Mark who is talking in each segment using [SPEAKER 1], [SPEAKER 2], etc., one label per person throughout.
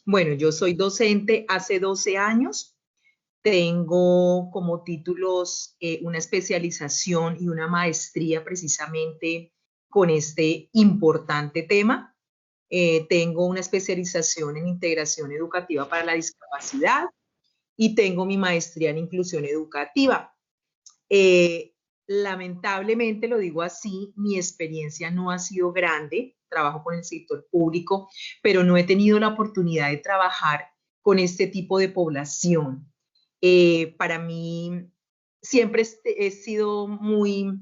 [SPEAKER 1] Bueno, yo soy docente hace 12 años. Tengo como títulos una especialización y una maestría precisamente con este importante tema. Tengo una especialización en integración educativa para la discapacidad y tengo mi maestría en inclusión educativa. Eh, Lamentablemente, lo digo así, mi experiencia no ha sido grande. Trabajo con el sector público, pero no he tenido la oportunidad de trabajar con este tipo de población. Para mí siempre he sido muy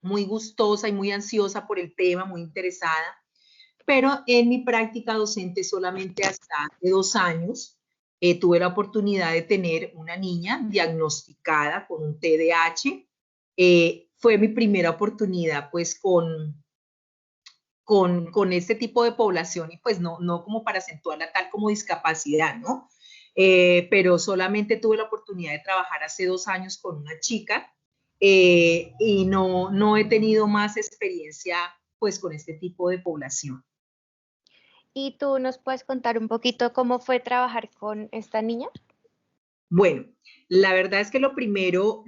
[SPEAKER 1] gustosa y muy ansiosa por el tema, muy interesada, pero en mi práctica docente solamente hasta hace 2 años tuve la oportunidad de tener una niña diagnosticada con un TDAH. Fue mi primera oportunidad pues con este tipo de población y pues no como para acentuarla tal como discapacidad, ¿no? Pero solamente tuve la oportunidad de trabajar hace 2 años con una chica y no he tenido más experiencia pues con este tipo de población.
[SPEAKER 2] ¿Y tú nos puedes contar un poquito cómo fue trabajar con esta niña?
[SPEAKER 1] Bueno, la verdad es que lo primero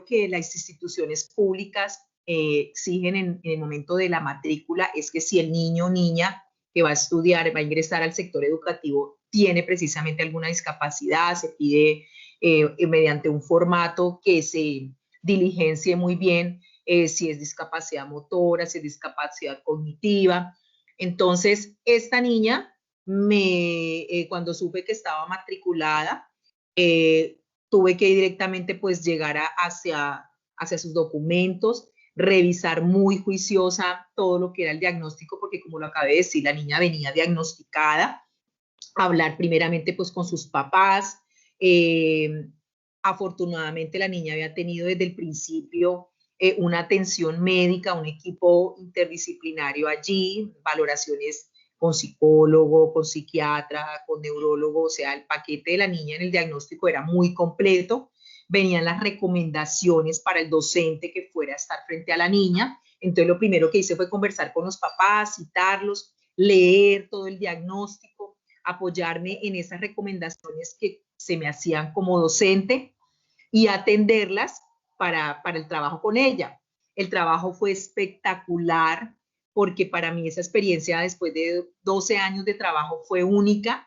[SPEAKER 1] que las instituciones públicas exigen en el momento de la matrícula es que si el niño o niña que va a estudiar, va a ingresar al sector educativo, tiene precisamente alguna discapacidad, se pide mediante un formato que se diligencie muy bien si es discapacidad motora, si es discapacidad cognitiva. Entonces, esta niña, cuando supe que estaba matriculada, tuve que directamente pues llegar hacia sus documentos, revisar muy juiciosa todo lo que era el diagnóstico, porque como lo acabé de decir, la niña venía diagnosticada, hablar primeramente pues con sus papás. Afortunadamente la niña había tenido desde el principio una atención médica, un equipo interdisciplinario allí, valoraciones con psicólogo, con psiquiatra, con neurólogo, o sea, el paquete de la niña en el diagnóstico era muy completo. Venían las recomendaciones para el docente que fuera a estar frente a la niña. Entonces lo primero que hice fue conversar con los papás, citarlos, leer todo el diagnóstico, apoyarme en esas recomendaciones que se me hacían como docente y atenderlas para el trabajo con ella. El trabajo fue espectacular porque para mí esa experiencia después de 12 años de trabajo fue única.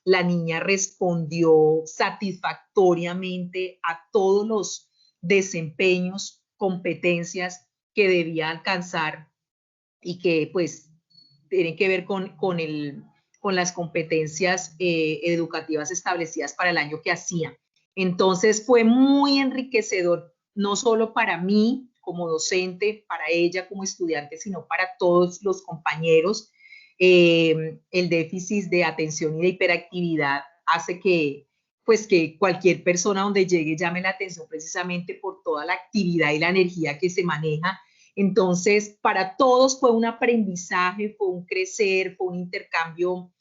[SPEAKER 1] La niña respondió satisfactoriamente a todos los desempeños, competencias que debía alcanzar y que pues tienen que ver con las competencias educativas establecidas para el año que hacía. Entonces fue muy enriquecedor, no solo para mí como docente, para ella como estudiante, sino para todos los compañeros. El déficit de atención y de hiperactividad hace pues que cualquier persona donde llegue llame la atención precisamente por toda la actividad y la energía que se maneja. Entonces, para todos fue un aprendizaje, fue un crecer, fue un intercambio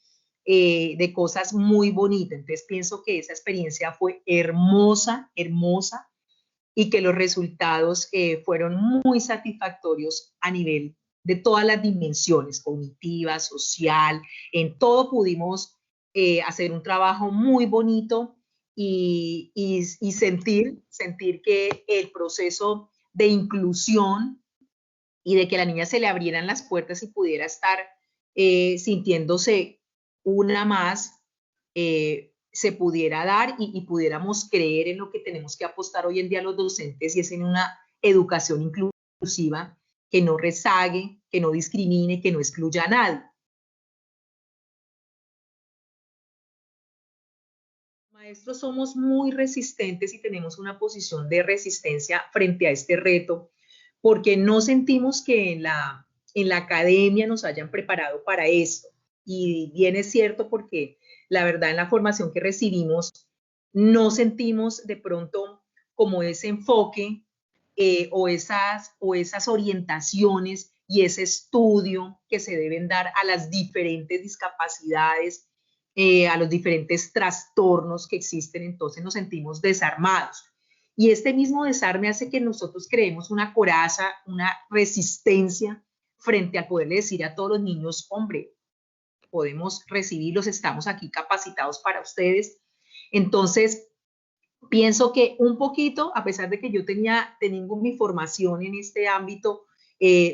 [SPEAKER 1] de cosas muy bonitas. Entonces, pienso que esa experiencia fue hermosa, hermosa, y que los resultados fueron muy satisfactorios a nivel de todas las dimensiones, cognitiva, social, en todo pudimos hacer un trabajo muy bonito y sentir que el proceso de inclusión y de que a la niña se le abrieran las puertas y pudiera estar sintiéndose una más, se pudiera dar y pudiéramos creer en lo que tenemos que apostar hoy en día los docentes y es en una educación inclusiva que no rezague, que no discrimine, que no excluya a nadie. Maestros somos muy resistentes y tenemos una posición de resistencia frente a este reto porque no sentimos que en la academia nos hayan preparado para esto. Y bien es cierto porque la verdad en la formación que recibimos no sentimos de pronto como ese enfoque o esas orientaciones y ese estudio que se deben dar a las diferentes discapacidades, a los diferentes trastornos que existen, entonces nos sentimos desarmados. Y este mismo desarme hace que nosotros creemos una coraza, una resistencia frente a poderle decir a todos los niños, hombre, podemos recibirlos, estamos aquí capacitados para ustedes. Entonces, pienso que un poquito, a pesar de que yo tengo mi formación en este ámbito,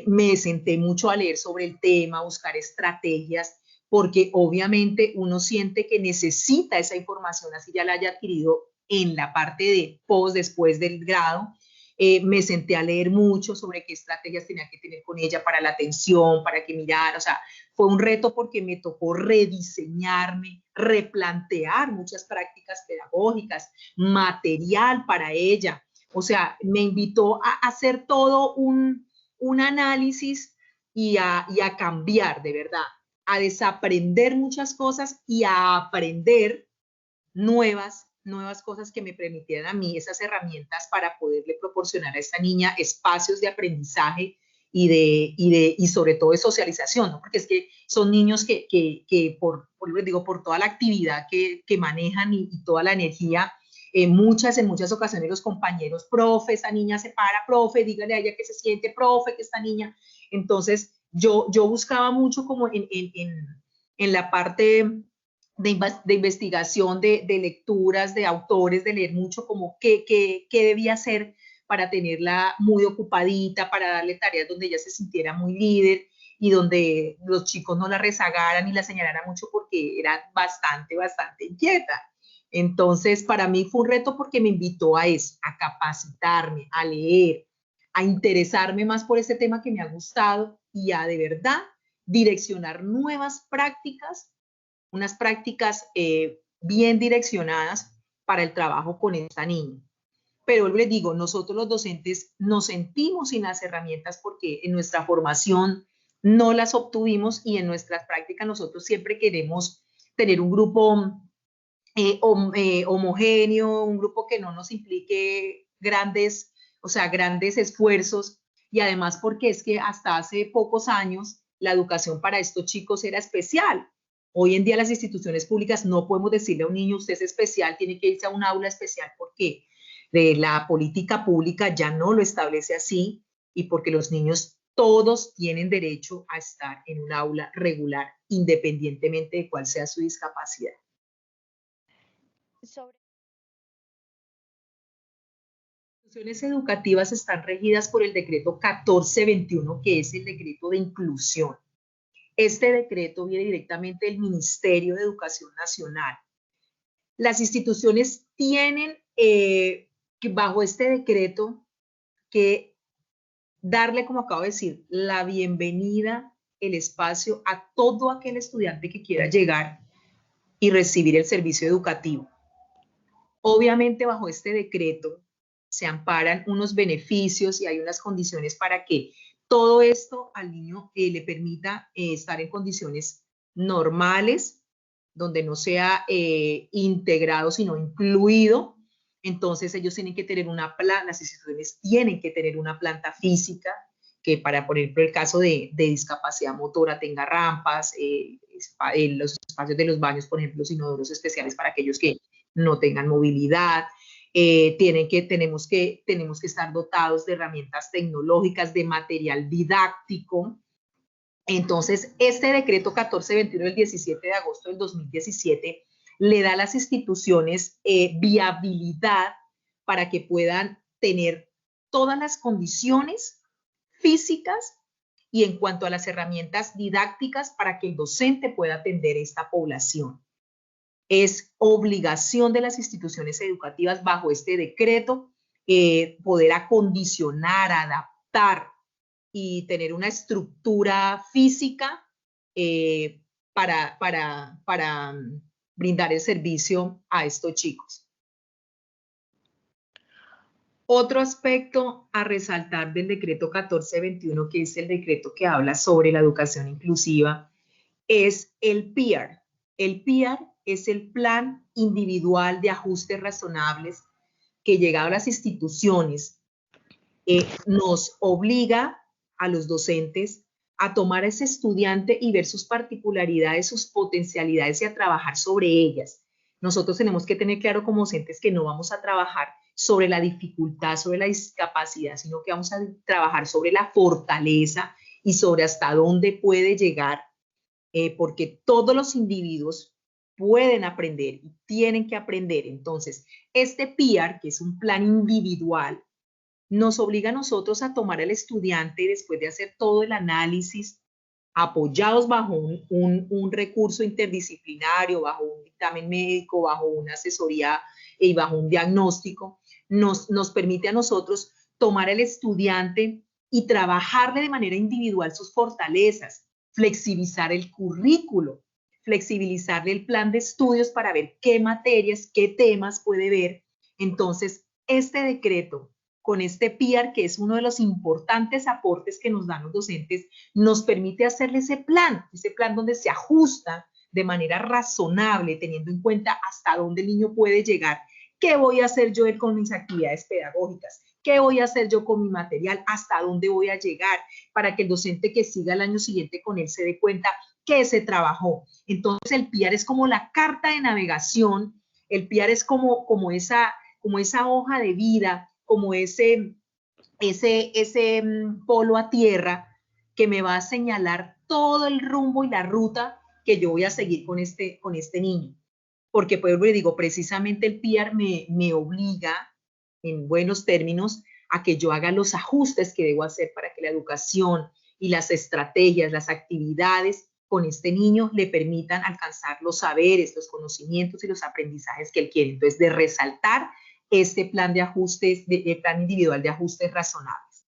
[SPEAKER 1] me senté mucho a leer sobre el tema, buscar estrategias, porque obviamente uno siente que necesita esa información, así ya la haya adquirido en la parte de post, después del grado. Me senté a leer mucho sobre qué estrategias tenía que tener con ella para la atención, para que mirara, o sea, fue un reto porque me tocó rediseñarme, replantear muchas prácticas pedagógicas, material para ella. O sea, me invitó a hacer todo un análisis y a cambiar de verdad, a desaprender muchas cosas y a aprender nuevas cosas que me permitieran a mí esas herramientas para poderle proporcionar a esta niña espacios de aprendizaje y sobre todo de socialización, ¿no? Porque es que son niños que por toda la actividad que manejan y toda la energía, en muchas ocasiones los compañeros, profe, esta niña se para, profe, dígale a ella que se siente, profe, que esta niña. Entonces, yo buscaba mucho como en la parte de investigación, de lecturas, de autores, de leer mucho como qué debía hacer para tenerla muy ocupadita, para darle tareas donde ella se sintiera muy líder y donde los chicos no la rezagaran y la señalaran mucho porque era bastante inquieta. Entonces, para mí fue un reto porque me invitó a eso, a capacitarme, a leer, a interesarme más por este tema que me ha gustado y a de verdad direccionar nuevas prácticas, unas prácticas bien direccionadas para el trabajo con esta niña. Pero les digo, nosotros los docentes nos sentimos sin las herramientas porque en nuestra formación no las obtuvimos y en nuestras prácticas nosotros siempre queremos tener un grupo homogéneo, un grupo que no nos implique grandes esfuerzos, y además porque es que hasta hace pocos años la educación para estos chicos era especial. Hoy en día las instituciones públicas no podemos decirle a un niño usted es especial, tiene que irse a un aula especial porque la política pública ya no lo establece así y porque los niños todos tienen derecho a estar en un aula regular independientemente de cuál sea su discapacidad.
[SPEAKER 2] Sobre
[SPEAKER 1] Las instituciones educativas están regidas por el decreto 1421, que es el decreto de inclusión. Este decreto viene directamente del Ministerio de Educación Nacional. Las instituciones tienen bajo este decreto que darle, como acabo de decir, la bienvenida, el espacio a todo aquel estudiante que quiera llegar y recibir el servicio educativo. Obviamente bajo este decreto se amparan unos beneficios y hay unas condiciones para que todo esto al niño le permita estar en condiciones normales, donde no sea integrado, sino incluido. Entonces ellos tienen que tener las instituciones tienen que tener una planta física que para, por ejemplo, el caso de discapacidad motora tenga rampas, los espacios de los baños, por ejemplo, inodoros especiales para aquellos que no tengan movilidad. Tenemos que estar dotados de herramientas tecnológicas, de material didáctico. Entonces, este decreto 1421 del 17 de agosto del 2017 le da a las instituciones viabilidad para que puedan tener todas las condiciones físicas y en cuanto a las herramientas didácticas para que el docente pueda atender esta población. Es obligación de las instituciones educativas bajo este decreto poder acondicionar, adaptar y tener una estructura física para brindar el servicio a estos chicos. Otro aspecto a resaltar del decreto 1421, que es el decreto que habla sobre la educación inclusiva, es el PIAR. El PIAR es el Plan Individual de Ajustes Razonables que, llegado a las instituciones, nos obliga a los docentes a tomar a ese estudiante y ver sus particularidades, sus potencialidades y a trabajar sobre ellas. Nosotros tenemos que tener claro como docentes que no vamos a trabajar sobre la dificultad, sobre la discapacidad, sino que vamos a trabajar sobre la fortaleza y sobre hasta dónde puede llegar porque todos los individuos pueden aprender y tienen que aprender. Entonces, este PIAR, que es un plan individual, nos obliga a nosotros a tomar al estudiante después de hacer todo el análisis, apoyados bajo un recurso interdisciplinario, bajo un dictamen médico, bajo una asesoría y bajo un diagnóstico, nos permite a nosotros tomar al estudiante y trabajarle de manera individual sus fortalezas, flexibilizar el currículo, flexibilizarle el plan de estudios para ver qué materias, qué temas puede ver. Entonces, este decreto con este PIAR, que es uno de los importantes aportes que nos dan los docentes, nos permite hacerle ese plan donde se ajusta de manera razonable, teniendo en cuenta hasta dónde el niño puede llegar. ¿Qué voy a hacer yo con mis actividades pedagógicas? ¿Qué voy a hacer yo con mi material? ¿Hasta dónde voy a llegar? Para que el docente que siga el año siguiente con él se dé cuenta que se trabajó. Entonces el PIAR es como la carta de navegación, el PIAR es como esa hoja de vida, como ese polo a tierra que me va a señalar todo el rumbo y la ruta que yo voy a seguir con este niño. Porque, pues, digo, precisamente el PIAR me obliga, en buenos términos, a que yo haga los ajustes que debo hacer para que la educación y las estrategias, las actividades con este niño le permitan alcanzar los saberes, los conocimientos y los aprendizajes que él quiere. Entonces, de resaltar este plan de ajustes, plan individual de ajustes razonables.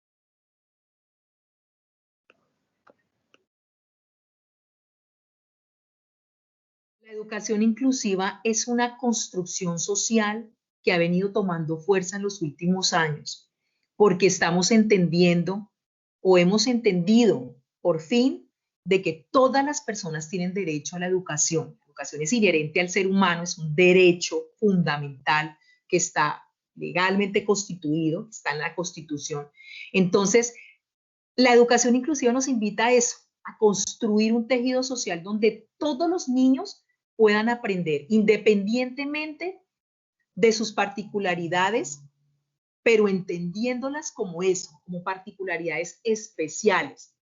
[SPEAKER 1] La educación inclusiva es una construcción social que ha venido tomando fuerza en los últimos años, porque estamos entendiendo o hemos entendido por fin de que todas las personas tienen derecho a la educación. La educación es inherente al ser humano, es un derecho fundamental que está legalmente constituido, está en la Constitución. Entonces, la educación inclusiva nos invita a eso, a construir un tejido social donde todos los niños puedan aprender, independientemente de sus particularidades, pero entendiéndolas como eso, como particularidades especiales.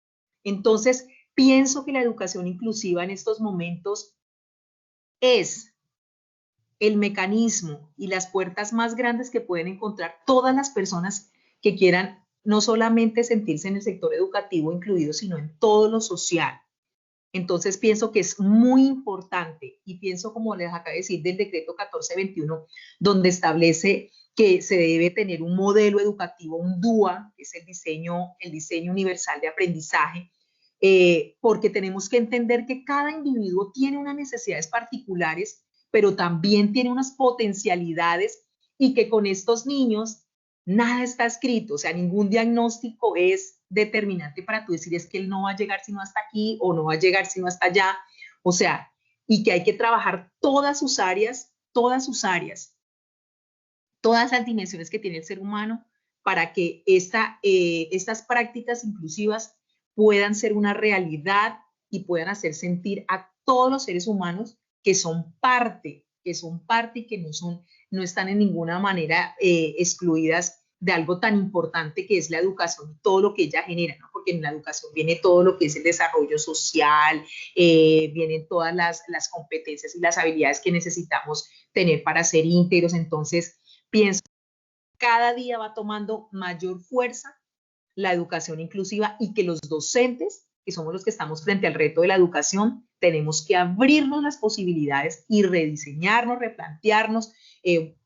[SPEAKER 1] Entonces, pienso que la educación inclusiva en estos momentos es el mecanismo y las puertas más grandes que pueden encontrar todas las personas que quieran no solamente sentirse en el sector educativo incluido, sino en todo lo social. Entonces pienso que es muy importante y pienso, como les acabo de decir, del decreto 1421, donde establece que se debe tener un modelo educativo, un DUA, que es el diseño universal de aprendizaje, porque tenemos que entender que cada individuo tiene unas necesidades particulares, pero también tiene unas potencialidades y que con estos niños nada está escrito, o sea, ningún diagnóstico es determinante para tú decir es que él no va a llegar sino hasta aquí o no va a llegar sino hasta allá, o sea, y que hay que trabajar todas sus áreas, todas las dimensiones que tiene el ser humano para que estas prácticas inclusivas puedan ser una realidad y puedan hacer sentir a todos los seres humanos que son parte y que no están en ninguna manera excluidas de algo tan importante que es la educación y todo lo que ella genera, ¿no? Porque en la educación viene todo lo que es el desarrollo social, vienen todas las competencias y las habilidades que necesitamos tener para ser íntegros. Entonces, pienso que cada día va tomando mayor fuerza la educación inclusiva y que los docentes, que somos los que estamos frente al reto de la educación, tenemos que abrirnos las posibilidades y rediseñarnos, replantearnos,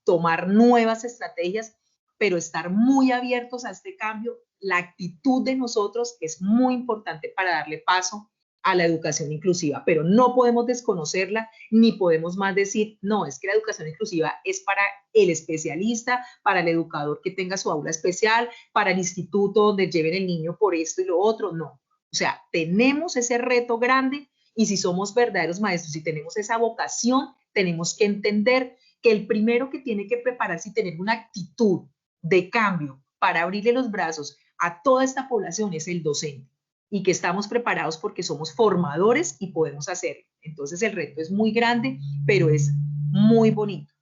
[SPEAKER 1] tomar nuevas estrategias, pero estar muy abiertos a este cambio. La actitud de nosotros es muy importante para darle paso a la educación inclusiva, pero no podemos desconocerla ni podemos más decir, no, es que la educación inclusiva es para el especialista, para el educador que tenga su aula especial, para el instituto donde lleven el niño por esto y lo otro, no. O sea, tenemos ese reto grande y si somos verdaderos maestros, si tenemos esa vocación, tenemos que entender que el primero que tiene que prepararse y tener una actitud de cambio para abrirle los brazos a toda esta población es el docente y que estamos preparados porque somos formadores y podemos hacerlo. Entonces el reto es muy grande, pero es muy bonito.